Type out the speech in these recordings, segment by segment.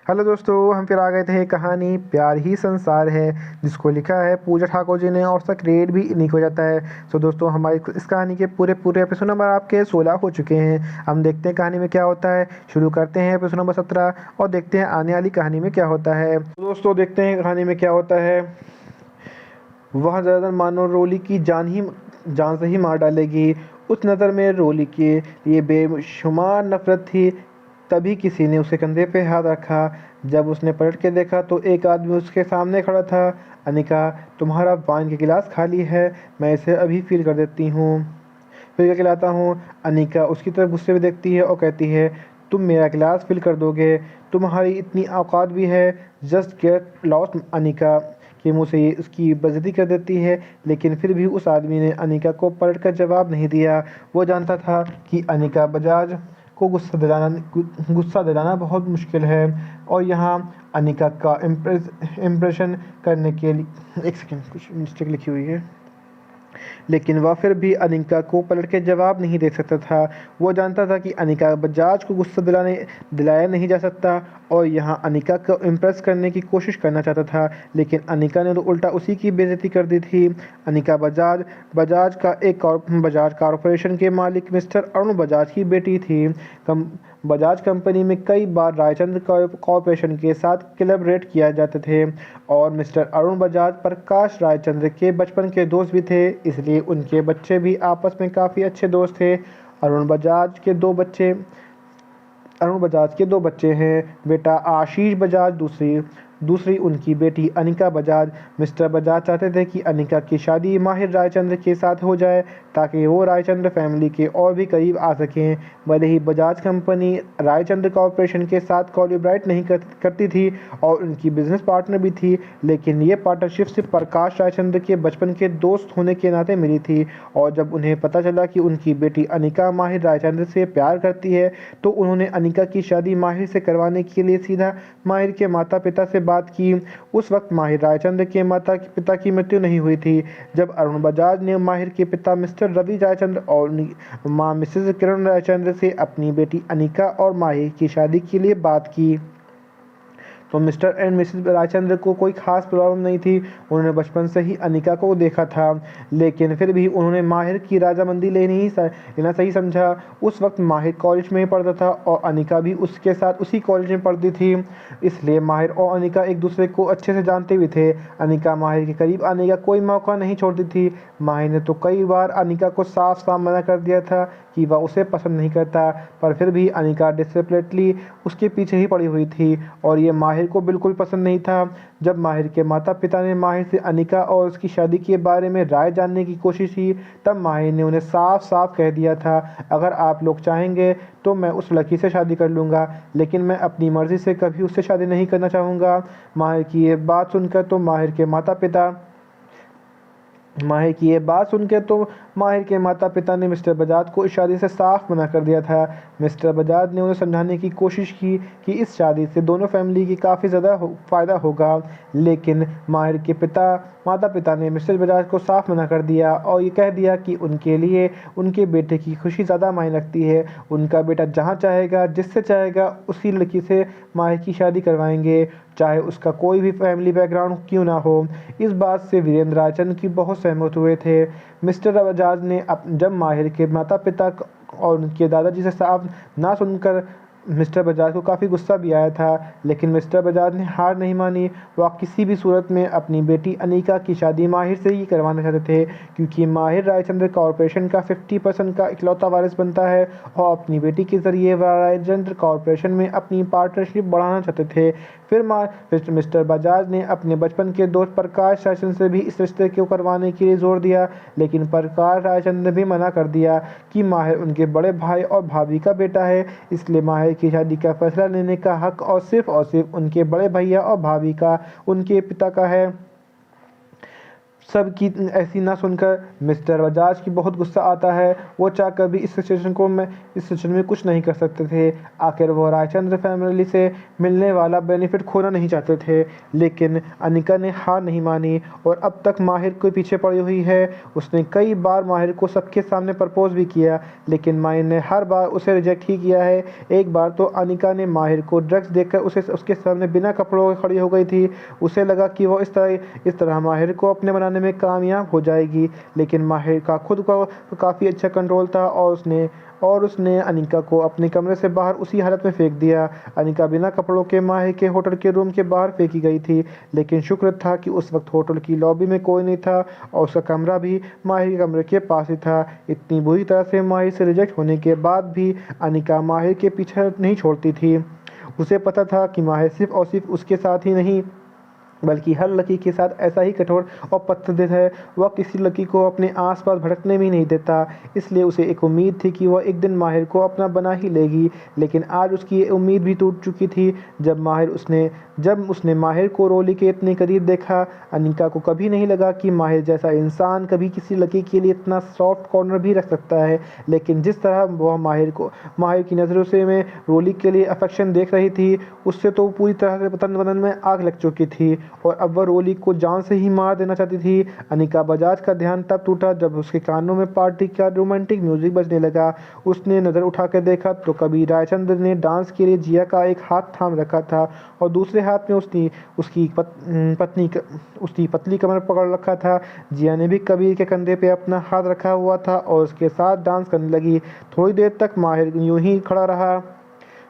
Hello दोस्तों, हम फिर आ गए थे। कहानी प्यार ही संसार है, जिसको लिखा है पूजा ठाकुर जी ने और उसका क्रेडिट भी इन्हीं को हो जाता है। सो दोस्तों, हमारी इस कहानी के पूरे पूरे एपिसोड नंबर आपके 16 हो चुके हैं। हम देखते हैं कहानी में क्या होता है। शुरू करते हैं एपिसोड नंबर 17 और देखते हैं आने वाली कहानी में क्या होता है। तो दोस्तों, देखते हैं कहानी में क्या होता है। वह ज़्यादातर मानो रोली की जान से ही मार डालेगी। उस नज़र में रोली के लिए बेशुमार नफरत थी। तभी किसी ने उसके कंधे पे हाथ रखा। जब उसने पलट के देखा तो एक आदमी उसके सामने खड़ा था। अनिका, तुम्हारा वाइन का गिलास खाली है, मैं इसे अभी फिल कर देती हूँ, फिर क्या खिलाता हूँ। अनिका उसकी तरफ गुस्से में देखती है और कहती है, तुम मेरा गिलास फिल कर दोगे? तुम्हारी इतनी औकात भी है? Just get lost. अनिका के मुंह से ये उसकी बेइज्जती कर देती है। लेकिन फिर भी उस आदमी ने अनिका को पलट कर जवाब नहीं दिया। वो जानता था कि अनिका बजाज को गुस्सा दिलाना बहुत मुश्किल है। और यहाँ अनिका का इम्प्रेशन करने के लिए एक सेकेंड, कुछ मिस्टेक लिखी हुई है। लेकिन वह फिर भी अनिका को पलट के जवाब नहीं दे सकता था। वो जानता था कि अनिका बजाज को गुस्सा दिलाया नहीं जा सकता और यहाँ अनिका को इम्प्रेस करने की कोशिश करना चाहता था। लेकिन अनिका ने तो उल्टा उसी की बेइज्जती कर दी थी। अनिका बजाज कारपोरेशन के मालिक मिस्टर अरुण बजाज की बेटी थी। बजाज कंपनी में कई बार रायचंद्र कॉरपोरेशन के साथ कोलैबोरेट किया जाते थे और मिस्टर अरुण बजाज प्रकाश रायचंद्र के बचपन के दोस्त भी थे, इसलिए उनके बच्चे भी आपस में काफ़ी अच्छे दोस्त थे। अरुण बजाज के दो बच्चे हैं, बेटा आशीष बजाज, दूसरी दूसरी उनकी बेटी अनिका बजाज। मिस्टर बजाज चाहते थे कि अनिका की शादी माहिर रायचंद्र के साथ हो जाए ताकि वो रायचंद्र फैमिली के और भी करीब आ सकें। भले ही बजाज कंपनी रायचंद्र कॉरपोरेशन के साथ कोलैबोरेट नहीं करती थी और उनकी बिजनेस पार्टनर भी थी, लेकिन ये पार्टनरशिप सिर्फ प्रकाश रायचंद्र के बचपन के दोस्त होने के नाते मिली थी। और जब उन्हें पता चला कि उनकी बेटी अनिका माहिर रायचंद्र से प्यार करती है तो उन्होंने अनिका की शादी माहिर से करवाने के लिए सीधा माहिर के माता पिता से बात की। उस वक्त माहिर रायचंद्र के माता पिता की मृत्यु नहीं हुई थी। जब अरुण बजाज ने माहिर के पिता मिस्टर रवि रायचंद्र और मां मिसेज किरण रायचंद्र से अपनी बेटी अनिका और माहिर की शादी के लिए बात की तो मिस्टर एंड मिसेस रायचंद्र को कोई खास प्रॉब्लम नहीं थी। उन्होंने बचपन से ही अनिका को देखा था, लेकिन फिर भी उन्होंने माहिर की राजामंदी लेना सही समझा। उस वक्त माहिर कॉलेज में ही पढ़ता था और अनिका भी उसके साथ उसी कॉलेज में पढ़ती थी, इसलिए माहिर और अनिका एक दूसरे को अच्छे से जानते भी थे। अनिका माहिर के करीब आने का कोई मौका नहीं छोड़ती थी। माहिर ने तो कई बार अनिका को साफ साफ मना कर दिया था कि वह उसे पसंद नहीं करता, पर फिर भी अनिका डिसिप्लिनली उसके पीछे ही पड़ी हुई थी और ये माहिर को बिल्कुल पसंद नहीं था। जब माहिर के माता पिता ने माहिर से अनिका और उसकी शादी के बारे में राय जानने की कोशिश की, तब माहिर ने उन्हें साफ साफ कह दिया था, अगर आप लोग चाहेंगे तो मैं उस लड़की से शादी कर लूँगा, लेकिन मैं अपनी मर्ज़ी से कभी उससे शादी नहीं करना चाहूँगा। माहिर की ये बात सुनकर तो माहिर के माता पिता ने मिस्टर बजाज को इस शादी से साफ मना कर दिया था। मिस्टर बजाज ने उन्हें समझाने की कोशिश की कि इस शादी से दोनों फैमिली की काफ़ी ज़्यादा फ़ायदा होगा, लेकिन माहिर के माता पिता ने मिस्टर बजाज को साफ मना कर दिया और ये कह दिया कि उनके लिए उनके बेटे की खुशी ज़्यादा मायने रखती है। उनका बेटा जहाँ चाहेगा, जिससे चाहेगा, उसी लड़की से माहिर की शादी करवाएंगे, चाहे उसका कोई भी फैमिली बैकग्राउंड क्यों ना हो। इस बात से वीरेंद्र रायचंद्र की बहुत सहमत हुए थे। मिस्टर बजाज ने जब माहिर के माता पिता और उनके दादाजी से साफ ना सुनकर मिस्टर बजाज को काफ़ी गुस्सा भी आया था, लेकिन मिस्टर बजाज ने हार नहीं मानी। वह किसी भी सूरत में अपनी बेटी अनीका की शादी माहिर से ही करवाना चाहते थे, क्योंकि माहिर रायचंद्र कॉरपोरेशन का 50% का इकलौता वारिस बनता है और अपनी बेटी के ज़रिए वह रायचंद्र कॉरपोरेशन में अपनी पार्टनरशिप बढ़ाना चाहते थे। फिर मिस्टर बजाज ने अपने बचपन के दोस्त प्रकाश रायचंद्र से भी इस रिश्ते को करवाने के लिए जोर दिया, लेकिन प्रकाश रायचंद्र ने भी मना कर दिया कि माहिर उनके बड़े भाई और भाभी का बेटा है, इसलिए माहिर की शादी का फैसला लेने का हक और सिर्फ उनके बड़े भैया और भाभी का, उनके पिता का है। सबकी ऐसी ना सुनकर मिस्टर बजाज की बहुत गुस्सा आता है। वो चाहकर भी इस सिचुएशन में कुछ नहीं कर सकते थे। आखिर वो रायचंद्र फैमिली से मिलने वाला बेनिफिट खोना नहीं चाहते थे। लेकिन अनिका ने हार नहीं मानी और अब तक माहिर के पीछे पड़ी हुई है। उसने कई बार माहिर को सबके सामने प्रपोज भी किया, लेकिन माहिर ने हर बार उसे रिजेक्ट ही किया है। एक बार तो अनिका ने माहिर को ड्रग्स देकर उसके सामने बिना कपड़ों के खड़ी हो गई थी। उसे लगा कि वो इस तरह माहिर को अपने बनाने में कामयाब हो जाएगी, लेकिन माहिर का खुद का काफ़ी अच्छा कंट्रोल था और उसने अनिका को अपने कमरे से बाहर उसी हालत में फेंक दिया। अनिका बिना कपड़ों के माहिर के होटल के रूम के बाहर फेंकी गई थी, लेकिन शुक्र था कि उस वक्त होटल की लॉबी में कोई नहीं था और उसका कमरा भी माहिर के कमरे के पास ही था। इतनी बुरी तरह से माहिर से रिजेक्ट होने के बाद भी अनिका माहिर के पीछे नहीं छोड़ती थी। उसे पता था कि माहिर सिर्फ और सिर्फ उसके साथ ही नहीं बल्कि हर लड़की के साथ ऐसा ही कठोर और पत्थरदिल है। वह किसी लड़की को अपने आसपास भटकने भी नहीं देता। इसलिए उसे एक उम्मीद थी कि वह एक दिन माहिर को अपना बना ही लेगी, लेकिन आज उसकी ये उम्मीद भी टूट चुकी थी जब उसने माहिर को रोली के इतने करीब देखा। अनिका को कभी नहीं लगा कि माहिर जैसा इंसान कभी किसी लड़की के लिए इतना सॉफ्ट कॉर्नर भी रख सकता है, लेकिन जिस तरह वह माहिर की नज़रों से में रोली के लिए अफेक्शन देख रही थी, उससे तो पूरी तरह से बदन बदन में आग लग चुकी थी और अब वह रोली को जान से ही मार देना चाहती थी। अनिका बजाज का ध्यान तब टूटा जब उसके कानों में पार्टी का रोमांटिक म्यूजिक बजने लगा। उसने नज़र उठा कर देखा तो कभी रायचंद्र ने डांस के लिए जिया का एक हाथ थाम रखा था और दूसरे हाथ में उसकी पतली कमर पकड़ रखा था। जिया ने भी कबीर के कंधे पे अपना हाथ रखा हुआ था और उसके साथ डांस करने लगी। थोड़ी देर तक माहिर यूं ही खड़ा रहा,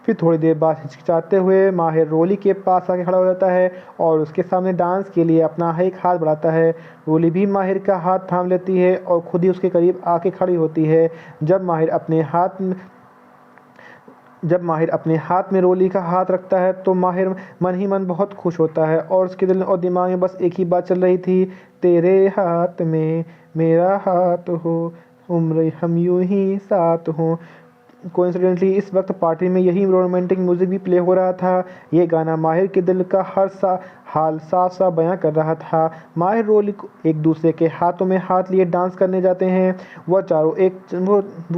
फिर थोड़ी देर बाद हिचकिचाते हुए माहिर रोली के पास आके खड़ा हो जाता है और उसके सामने डांस के लिए अपना एक हाथ बढ़ाता है। रोली भी माहिर का हाथ थाम लेती है और खुद ही उसके करीब आके खड़ी होती है। जब माहिर अपने हाथ में रोली का हाथ रखता है तो माहिर मन ही मन बहुत खुश होता है और उसके दिल और दिमाग में बस एक ही बात चल रही थी, तेरे हाथ में मेरा हाथ हो, उम्र हम यूं ही साथ हो। कोइंसिडेंटली इस वक्त पार्टी में यही रोमांटिक म्यूजिक भी प्ले हो रहा था। ये गाना माहिर के दिल का हाल साफ साफ बयां कर रहा था। माहिर रोली को एक दूसरे के हाथों में हाथ लिए डांस करने जाते हैं। वो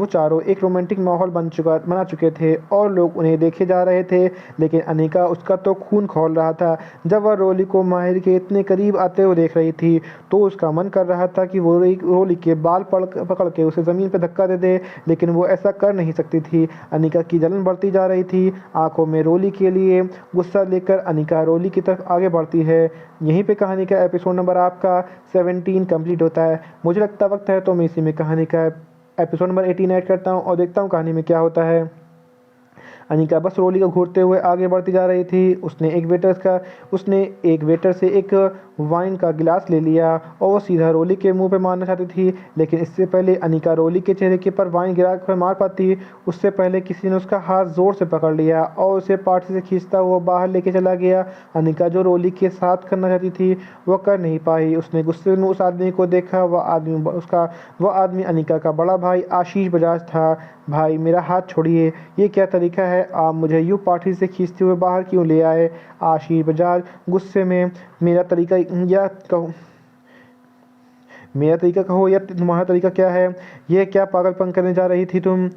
चारों एक रोमांटिक माहौल बना चुके थे और लोग उन्हें देखे जा रहे थे, लेकिन अनिका उसका तो खून खौल रहा था। जब वह रोली को माहिर के इतने करीब आते हुए देख रही थी तो उसका मन कर रहा था कि वो रोली के बाल पकड़ के उसे ज़मीन पर धक्का दे दे, लेकिन वो ऐसा कर नहीं सकती थी। अनिका की जलन बढ़ती जा रही थी। आंखों में रोली के लिए गुस्सा लेकर अनिका रोली की तरफ आगे बढ़ती है। यहीं पे कहानी का एपिसोड नंबर आपका 17 कंप्लीट होता है। मुझे लगता वक्त है तो मैं इसी में कहानी का एपिसोड नंबर 18 ऐड करता हूँ और देखता हूँ कहानी में क्या होता है। अनिका बस रोली को घूरते हुए आगे बढ़ती जा रही थी। उसने एक वेटर से एक वाइन का गिलास ले लिया और वो सीधा रोली के मुंह पे मारना चाहती थी, लेकिन इससे पहले अनिका रोली के चेहरे के पर वाइन गिरा कर मार पाती, उससे पहले किसी ने उसका हाथ ज़ोर से पकड़ लिया और उसे पार्टी से खींचता हुआ बाहर लेके चला गया। अनिका जो रोली के साथ करना चाहती थी वो कर नहीं पाई। उसने गुस्से में उस आदमी को देखा। वह आदमी अनिका का बड़ा भाई आशीष बजाज था। भाई मेरा हाथ छोड़िए, ये क्या तरीका है? आप मुझे यूँ पार्टी से खींचते हुए बाहर क्यों ले आए? आशीष बजाज गुस्से में, मेरा तरीका कहो या तुम्हारा तरीका क्या है? ये क्या पागलपन करने जा रही थी तुम?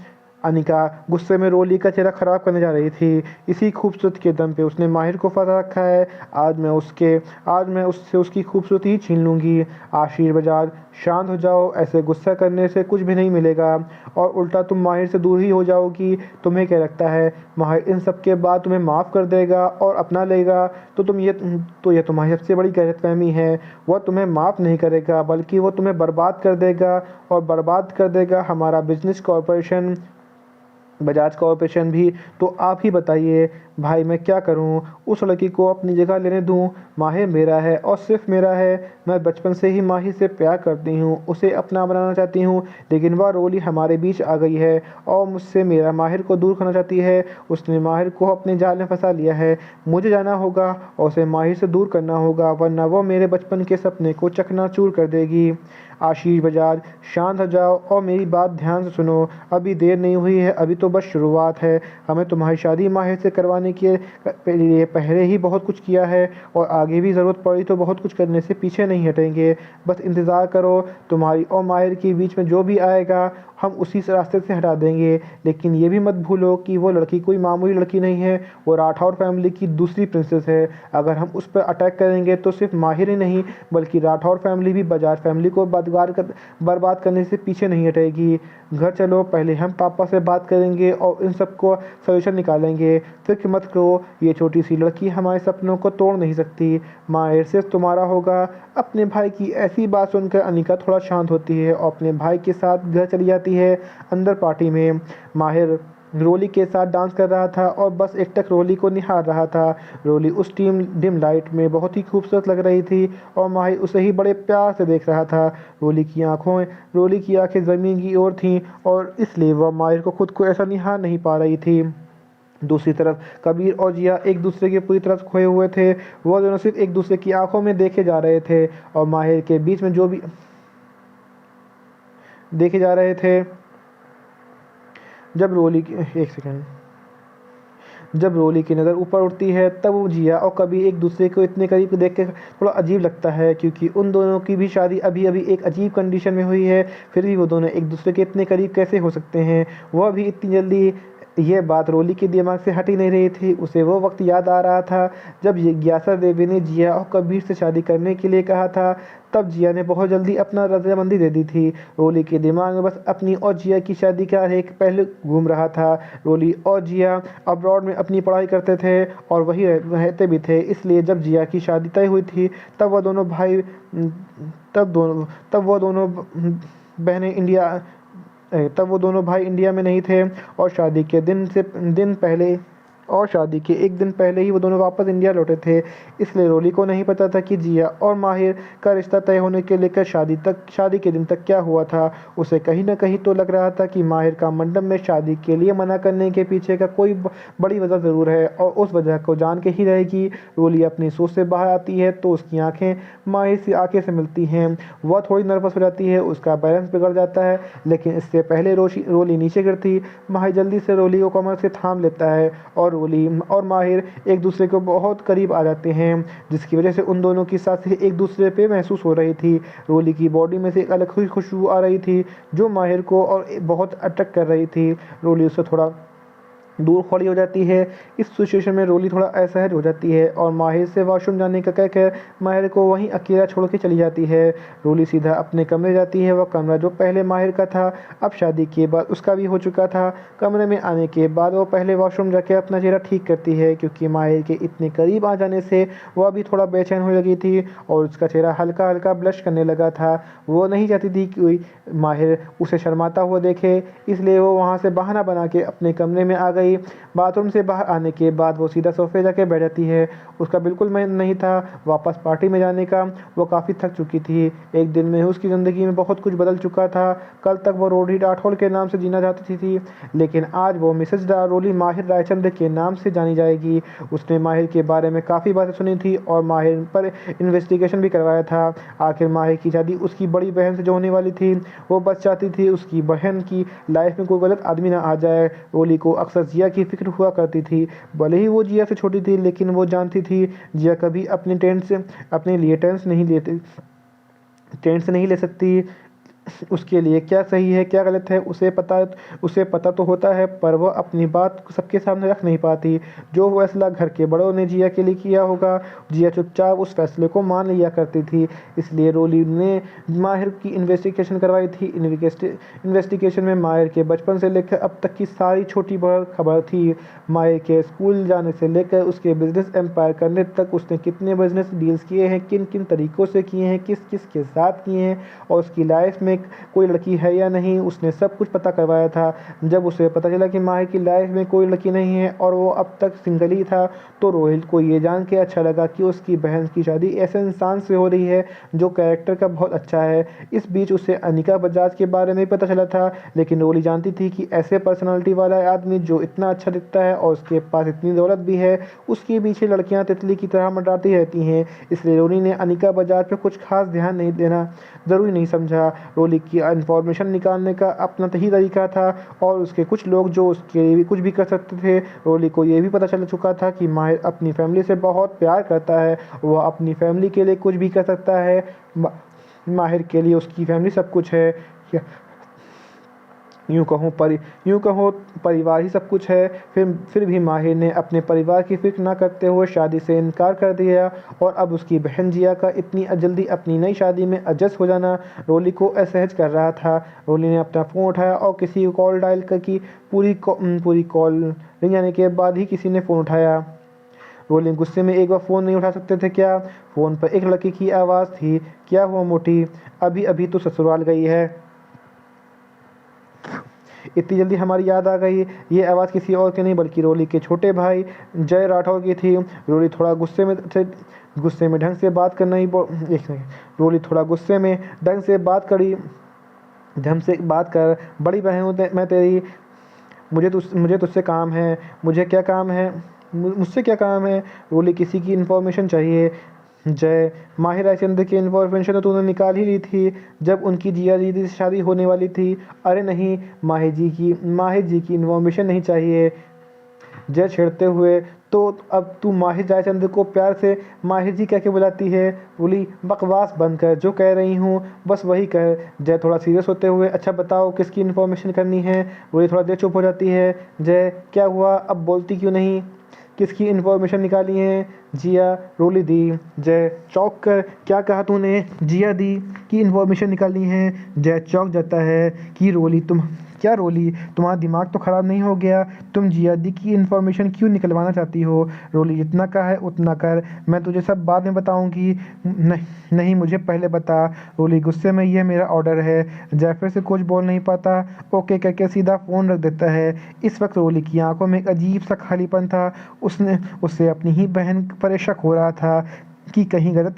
अनिका गुस्से में रोली का चेहरा खराब करने जा रही थी। इसी खूबसूरत के दम पे उसने माहिर को फंसा रखा है। आज मैं उससे उसकी खूबसूरती ही छीन लूँगी। आशीष बजाज शांत हो जाओ, ऐसे गुस्सा करने से कुछ भी नहीं मिलेगा और उल्टा तुम माहिर से दूर ही हो जाओगी। तुम्हें क्या लगता है माहिर इन सब के बाद तुम्हें माफ़ कर देगा और अपना लेगा? ये तुम्हारी सबसे बड़ी गलतफहमी है। वह तुम्हें माफ़ नहीं करेगा बल्कि वो तुम्हें बर्बाद कर देगा और बर्बाद कर देगा हमारा बिजनेस कॉरपोरेशन, बजाज कॉरपोरेशन भी। तो आप ही बताइए भाई, मैं क्या करूं? उस लड़की को अपनी जगह लेने दूं? माहिर मेरा है और सिर्फ मेरा है। मैं बचपन से ही माहिर से प्यार करती हूं, उसे अपना बनाना चाहती हूं, लेकिन वह रोली हमारे बीच आ गई है और मुझसे मेरा माहिर को दूर करना चाहती है। उसने माहिर को अपने जाल में फंसा लिया है। मुझे जाना होगा और उसे माहिर से दूर करना होगा, वरना वो मेरे बचपन के सपने को चकनाचूर कर देगी। आशीष बजाज शांत हो जाओ और मेरी बात ध्यान से सुनो। अभी देर नहीं हुई है, अभी तो बस शुरुआत है। हमें तुम्हारी शादी माहिर से करवानी पाने के लिए पहले ही बहुत कुछ किया है और आगे भी ज़रूरत पड़ी तो बहुत कुछ करने से पीछे नहीं हटेंगे। बस इंतज़ार करो, तुम्हारी और माहिर के बीच में जो भी आएगा हम उसी से रास्ते से हटा देंगे। लेकिन ये भी मत भूलो कि वो लड़की कोई मामूली लड़की नहीं है, वो राठौर फैमिली की दूसरी प्रिंसेस है। अगर हम उस पर अटैक करेंगे तो सिर्फ माहिर ही नहीं बल्कि राठौर फैमिली भी बजाज फैमिली को बर्बाद करने से पीछे नहीं हटेगी। घर चलो, पहले हम पापा से बात करेंगे और इन सबको सॉल्यूशन निकालेंगे। फिक्र मत करो, ये छोटी सी लड़की हमारे सपनों को तोड़ नहीं सकती। माहिर सिर्फ तुम्हारा होगा। अपने भाई की ऐसी बात सुनकर अनिका थोड़ा शांत होती है और अपने भाई के साथ घर चली जाती है। अंदर पार्टी में माहिर रोली के साथ डांस कर रहा था और बस एकटक रोली को निहार रहा था। रोली उस डिम लाइट में बहुत ही खूबसूरत लग रही थी और माहिर उसे ही बड़े प्यार से देख रहा था। रोली की आंखें ज़मीन की ओर थीं और इसलिए वह माहिर को खुद को ऐसा निहार नहीं पा रही थी। दूसरी तरफ कबीर और जिया एक दूसरे के पूरी तरह खोए हुए थे। वह दोनों सिर्फ एक दूसरे की आंखों में देखे जा रहे थे और माहिर के बीच में जो भी देखे जा रहे थे। जब रोली की नज़र ऊपर उठती है तब वो जिया और कबीर एक दूसरे को इतने करीब देख के थोड़ा अजीब लगता है, क्योंकि उन दोनों की भी शादी अभी अभी एक अजीब कंडीशन में हुई है। फिर भी वो दोनों एक दूसरे के इतने करीब कैसे हो सकते हैं? वह भी इतनी जल्दी। ये बात रोली के दिमाग से हट ही नहीं रही थी। उसे वो वक्त याद आ रहा था जब जिज्ञासा देवी ने जिया और कबीर से शादी करने के लिए कहा था। तब जिया ने बहुत जल्दी अपना रजामंदी दे दी थी। रोली के दिमाग में बस अपनी और जिया की शादी का एक पहलू घूम रहा था। रोली और जिया अब्रॉड में अपनी पढ़ाई करते थे और वही रहते भी थे, इसलिए जब जिया की शादी तय हुई थी तब वह दोनों भाई तब वो दोनों बहनें इंडिया तब वो दोनों भाई इंडिया में नहीं थे और शादी के एक दिन पहले ही वो दोनों वापस इंडिया लौटे थे। इसलिए रोली को नहीं पता था कि जिया और माहिर का रिश्ता तय होने के लेकर शादी के दिन तक क्या हुआ था। उसे कहीं ना कहीं तो लग रहा था कि माहिर का मंडप में शादी के लिए मना करने के पीछे का कोई बड़ी वजह ज़रूर है और उस वजह को जान के ही रहेगी। रोली अपनी सोच से बाहर आती है तो उसकी आंखें माहिर से आंखें से मिलती हैं। वह थोड़ी नर्वस हो जाती है, उसका बैलेंस बिगड़ जाता है, लेकिन इससे पहले रोली नीचे गिरती माहिर जल्दी से रोली को कमर से थाम लेता है और रोली और माहिर एक दूसरे को बहुत करीब आ जाते हैं, जिसकी वजह से उन दोनों की सांसें एक दूसरे पे महसूस हो रही थी। रोली की बॉडी में से एक अलग ही खुशबू आ रही थी जो माहिर को और बहुत अट्रैक्ट कर रही थी। रोली उससे थोड़ा दूर खड़ी हो जाती है। इस सिचुएशन में रोली थोड़ा असहज हो जाती है और माहिर से वॉशरूम जाने का कहकर माहिर को वहीं अकेला छोड़ के चली जाती है। रोली सीधा अपने कमरे जाती है। वह कमरा जो पहले माहिर का था अब शादी के बाद उसका भी हो चुका था। कमरे में आने के बाद वो पहले वॉशरूम जाके अपना चेहरा ठीक करती है, क्योंकि माहिर के इतने करीब आ जाने से वह भी थोड़ा बेचैन होने लगी थी और उसका चेहरा हल्का हल्का ब्लश करने लगा था। वो नहीं चाहती थी कि माहिर उसे शर्माता हुआ देखे, इसलिए वो वहाँ से बहाना बना के अपने कमरे में आ गई। बाथरूम से बाहर आने के बाद वो सीधा सोफे जाके बैठ जाती है। उसका बिल्कुल मन नहीं था वापस पार्टी में जाने का। वो काफ़ी थक चुकी थी। एक दिन में उसकी ज़िंदगी में बहुत कुछ बदल चुका था। कल तक वो रोली राठौर के नाम से जीना चाहती थी, लेकिन आज वो मिसेज रोली माहिर रायचंद्र के नाम से जानी जाएगी। उसने माहिर के बारे में काफ़ी बातें सुनी थी और माहिर पर इन्वेस्टिगेशन भी करवाया था। आखिर माहिर की शादी उसकी बड़ी बहन से जो होने वाली थी, वो बस चाहती थी उसकी बहन की लाइफ में कोई गलत आदमी ना आ जाए। रोली को अक्सर जिया की फिक्र हुआ करती थी। भले ही वो जिया से छोटी थी, लेकिन वो जानती थी जिया कभी अपने लिए टेंस नहीं ले सकती। उसके लिए क्या सही है क्या गलत है उसे पता तो होता है, पर वह अपनी बात सबके सामने रख नहीं पाती। जो फैसला घर के बड़ों ने जिया के लिए किया होगा, जिया चुपचाप उस फैसले को मान लिया करती थी। इसलिए रोली ने माहिर की इन्वेस्टिगेशन करवाई थी। इन्वेस्टिगेशन में माहिर के बचपन से लेकर अब तक की सारी छोटी बड़ी खबर थी। माहिर के स्कूल जाने से लेकर उसके बिजनेस एम्पायर करने तक, उसने कितने बिजनेस डील्स किए हैं, किन किन तरीक़ों से किए हैं, किस किस के साथ किए हैं और उसकी लाइफ में कोई लड़की है या नहीं, उसने सब कुछ पता करवाया था। जब उसे पता चला कि माहिर की लाइफ में कोई लड़की नहीं है और वो अब तक सिंगल ही था, तो रोहित को ये जान के अच्छा लगा कि उसकी बहन की शादी ऐसे इंसान से हो रही है जो कैरेक्टर का बहुत अच्छा है। इस बीच उसे अनिका बजाज के बारे में पता चला था, लेकिन रोली जानती थी कि ऐसे पर्सनालिटी वाला आदमी जो इतना अच्छा दिखता है और उसके पास इतनी दौलत भी है, उसके पीछे लड़कियां तितली की तरह मंडराती रहती हैं। इसलिए रोली ने अनिका बजाज पर कुछ खास ध्यान नहीं देना ज़रूरी नहीं समझा। रोली की इन्फॉर्मेशन निकालने का अपना ही तरीका था और उसके कुछ लोग जो उसके लिए भी कुछ भी कर सकते थे। रोली को ये भी पता चल चुका था कि माहिर अपनी फैमिली से बहुत प्यार करता है, वह अपनी फैमिली के लिए कुछ भी कर सकता है। माहिर के लिए उसकी फैमिली सब कुछ है, यूँ कहो परिवार ही सब कुछ है। फिर भी माहिर ने अपने परिवार की फिक्र ना करते हुए शादी से इनकार कर दिया और अब उसकी बहन जिया का इतनी जल्दी अपनी नई शादी में एडजस्ट हो जाना रोली को असहज कर रहा था। रोली ने अपना फ़ोन उठाया और किसी को कॉल डायल कर की पूरी कॉल रिंग आने के बाद ही किसी ने फ़ोन उठाया। रोली गुस्से में एक बार फ़ोन नहीं उठा सकते थे क्या? फ़ोन पर एक लड़की की आवाज़ थी। क्या हुआ मोटी, अभी अभी तो ससुराल गई है, इतनी जल्दी हमारी याद आ गई। ये आवाज़ किसी और की नहीं बल्कि रोली के छोटे भाई जय राठौर की थी। रोली थोड़ा गुस्से में ढंग से बात करना ही एक सेकंड रोली थोड़ा गुस्से में ढंग से बात कर, बड़ी बहन हूँ मैं तेरी, मुझे तुझसे काम है। मुझसे क्या काम है? रोली किसी की इन्फॉर्मेशन चाहिए। जय, माहिर रायचंद्र की इन्फॉर्मेशन तो तूने निकाल ही ली थी जब उनकी जिया दीदी से शादी होने वाली थी। अरे नहीं, माहिर जी की इन्फॉर्मेशन नहीं चाहिए। जय छेड़ते हुए, तो अब तू माहिर रायचंद्र को प्यार से माहिर जी कह के बुलाती है? बोली, बकवास बंद कर, जो कह रही हूँ बस वही कर। जय थोड़ा सीरियस होते हुए, अच्छा बताओ किसकी इन्फॉर्मेशन करनी है? बोली थोड़ा देर चुप हो जाती है। जय, क्या हुआ, अब बोलती क्यों नहीं? किसकी इन्फॉर्मेशन निकाली है? जिया, रोली दी। जय चौंक कर, क्या कहा तूने? जिया दी की इन्फॉर्मेशन निकाली है। जय चौंक जाता है कि रोली तुम्हारा दिमाग तो ख़राब नहीं हो गया? तुम जिया दी की इन्फॉर्मेशन क्यों निकलवाना चाहती हो? रोली, जितना कहा है उतना कर, मैं तुझे सब बाद में बताऊंगी। नहीं, मुझे पहले बता। रोली गुस्से में, ये मेरा ऑर्डर है। जय फिर से कुछ बोल नहीं पाता, ओके कहकर सीधा फ़ोन रख देता है। इस वक्त रोली की आंखों में एक अजीब सा खालीपन था। उससे अपनी ही बहन पर शक हो रहा था कि कहीं गलत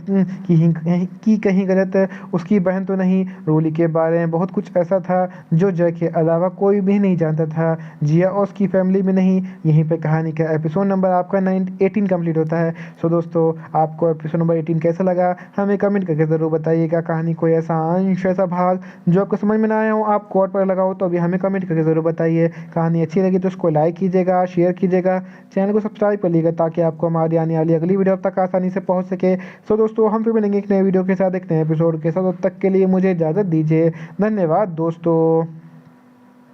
उसकी बहन तो नहीं। रोली के बारे में बहुत कुछ ऐसा था जो जय के अलावा कोई भी नहीं जानता था, जिया और उसकी फैमिली में नहीं। यहीं पे कहानी का एपिसोड नंबर आपका 18 कंप्लीट होता है। सो दोस्तों, आपको एपिसोड नंबर 18 कैसा लगा हमें कमेंट करके ज़रूर बताइएगा। कहानी कोई ऐसा अंश, ऐसा भाग जो आपको समझ में ना आया हो, आप कोड पर लगा हो, तो अभी हमें कमेंट करके ज़रूर बताइए। कहानी अच्छी लगी तो उसको लाइक कीजिएगा, शेयर कीजिएगा, चैनल को सब्सक्राइब कर लीजिएगा ताकि आपको हमारी आने वाली अगली वीडियो तक आसानी से पहुंच सके। सो दोस्तों, हम फिर मिलेंगे एक नए वीडियो के साथ, एक नए एपिसोड के साथ। तब तक के लिए मुझे इजाज़त दीजिए। धन्यवाद दोस्तों।